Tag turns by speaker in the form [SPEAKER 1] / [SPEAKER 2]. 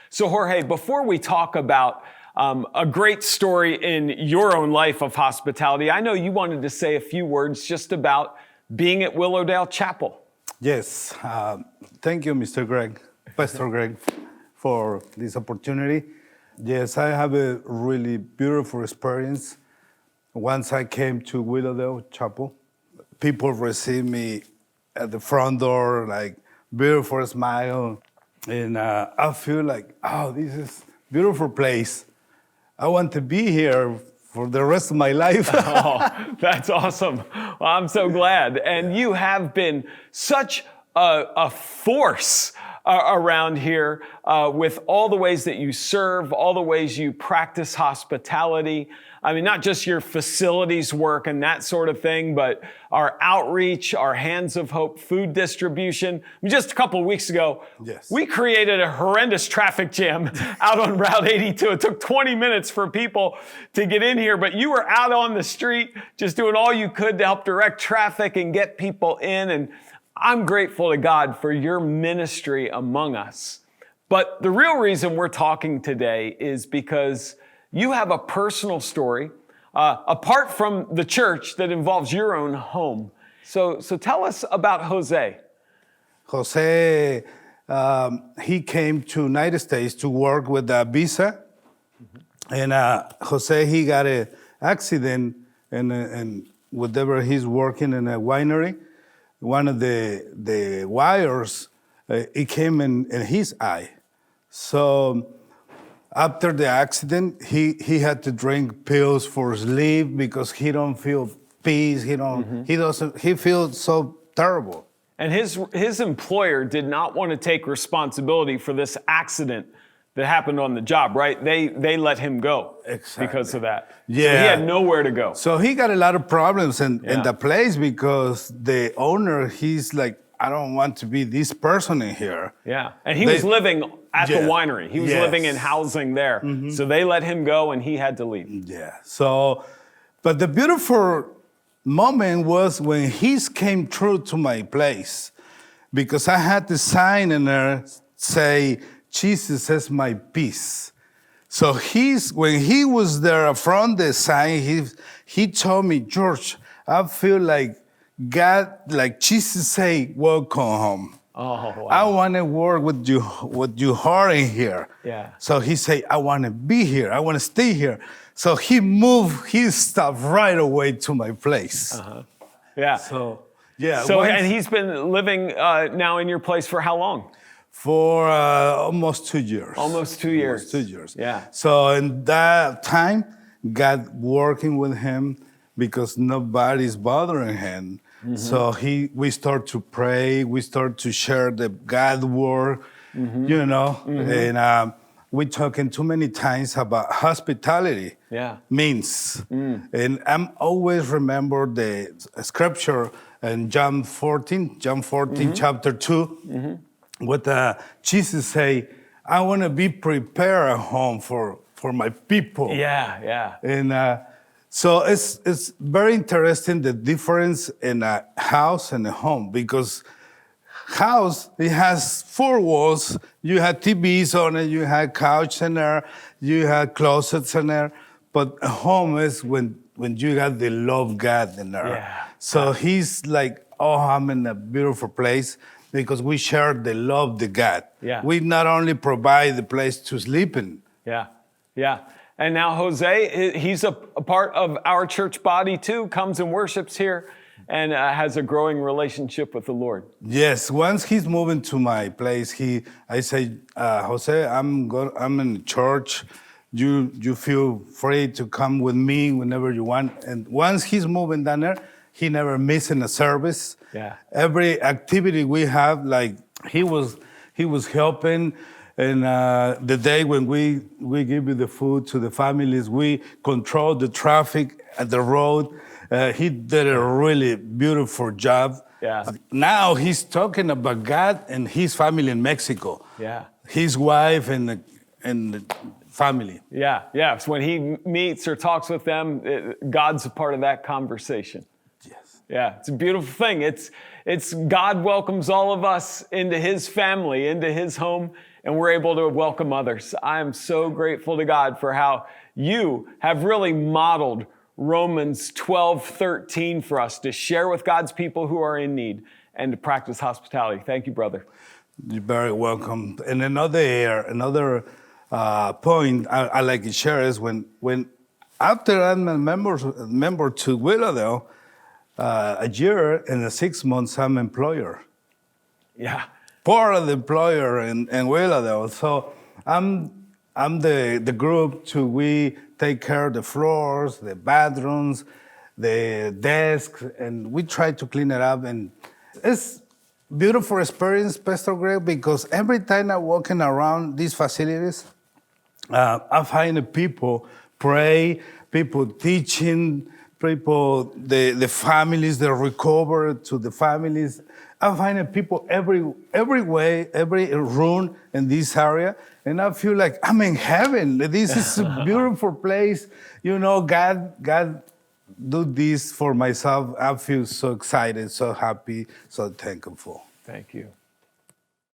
[SPEAKER 1] So Jorge, before we talk about a great story in your own life of hospitality, I know you wanted to say a few words just about being at Willowdale Chapel.
[SPEAKER 2] Yes, thank you, Mr. Greg, Pastor Greg, for this opportunity. Yes, I have a really beautiful experience. Once I came to Willowdale Chapel, people received me at the front door, like beautiful smile, and I feel like, oh, this is a beautiful place. I want to be here for the rest of my life.
[SPEAKER 1] Oh, that's awesome. Well, I'm so glad. And you have been such a force around here with all the ways that you serve, all the ways you practice hospitality. I mean, not just your facilities work and that sort of thing, but our outreach, our Hands of Hope food distribution. I mean, just a couple of weeks ago,
[SPEAKER 2] Yes.
[SPEAKER 1] we created a horrendous traffic jam out on Route 82. It took 20 minutes for people to get in here, but you were out on the street just doing all you could to help direct traffic and get people in. And I'm grateful to God for your ministry among us. But the real reason we're talking today is because you have a personal story apart from the church that involves your own home. So tell us about Jose.
[SPEAKER 2] Jose, he came to United States to work with a visa. And Jose, he got an accident and whatever he's working in a winery. One of the wires, it came in his eye. So after the accident, he had to drink pills for sleep because he don't feel peace. He feels so terrible.
[SPEAKER 1] And his employer did not want to take responsibility for this accident that happened on the job, right? They let him go because of that.
[SPEAKER 2] Yeah.
[SPEAKER 1] So he had nowhere to go.
[SPEAKER 2] So he got a lot of problems in the place because the owner, he's like, I don't want to be this person in here.
[SPEAKER 1] Yeah. And he was living at the winery. He was living in housing there. So they let him go and he had to leave.
[SPEAKER 2] Yeah. So, but the beautiful moment was when he came through to my place because I had the sign in there say, Jesus is my peace. So when he was there from the sign, he told me, George, I feel like God, like Jesus say, welcome home.
[SPEAKER 1] Oh, wow.
[SPEAKER 2] I want to work with you hard in here.
[SPEAKER 1] Yeah.
[SPEAKER 2] So he said, I want to be here. I want to stay here. So he moved his stuff right away to my place.
[SPEAKER 1] Yeah.
[SPEAKER 2] So, yeah.
[SPEAKER 1] So, and he's been living now in your place for how long?
[SPEAKER 2] For almost 2 years.
[SPEAKER 1] Almost 2 years.
[SPEAKER 2] Almost 2 years.
[SPEAKER 1] Yeah.
[SPEAKER 2] So in that time, God working with him because nobody's bothering him. So we start to pray. We start to share the God word, and we talking too many times about hospitality.
[SPEAKER 1] Yeah.
[SPEAKER 2] Means, and I'm always remember the scripture in John 14, chapter 2. What Jesus say, I want to be prepared at home for my people.
[SPEAKER 1] Yeah.
[SPEAKER 2] And so it's very interesting the difference in a house and a home because house, it has 4 walls. You have TVs on it, you have couch in there, you have closets in there. But a home is when you got the love God in there.
[SPEAKER 1] Yeah.
[SPEAKER 2] So he's like, oh, I'm in a beautiful place. Because we share the love of God.
[SPEAKER 1] Yeah.
[SPEAKER 2] We not only provide the place to sleep in.
[SPEAKER 1] Yeah. And now Jose, he's a part of our church body too, comes and worships here and has a growing relationship with the Lord.
[SPEAKER 2] Yes, once he's moving to my place, I say, Jose, I'm in church. You feel free to come with me whenever you want. And once he's moving down there, he never missing a service.
[SPEAKER 1] Yeah.
[SPEAKER 2] Every activity we have, like he was helping. And the day when we give you the food to the families, we control the traffic at the road. He did a really beautiful job.
[SPEAKER 1] Yeah.
[SPEAKER 2] Now he's talking about God and his family in Mexico.
[SPEAKER 1] Yeah.
[SPEAKER 2] His wife and the family.
[SPEAKER 1] Yeah. So when he meets or talks with them, God's a part of that conversation.
[SPEAKER 2] Yes.
[SPEAKER 1] Yeah, it's a beautiful thing. It's God welcomes all of us into his family, into his home, and we're able to welcome others. I am so grateful to God for how you have really modeled Romans 12:13 for us to share with God's people who are in need and to practice hospitality. Thank you, brother.
[SPEAKER 2] You're very welcome. And another point I like to share is when after I'm a member to Willowdale, a year and 6 months I'm employer.
[SPEAKER 1] Yeah.
[SPEAKER 2] Part of the employer in Willowdale. So I'm the group we take care of the floors, the bathrooms, the desks, and we try to clean it up. And it's beautiful experience, Pastor Greg, because every time I'm walking around these facilities, I find the people pray, people teaching, people, the families, they recover to the families. I find the people every way, every room in this area, and I feel like I'm in heaven. This is a beautiful place. You know, God do this for myself. I feel so excited, so happy, so thankful.
[SPEAKER 1] Thank you.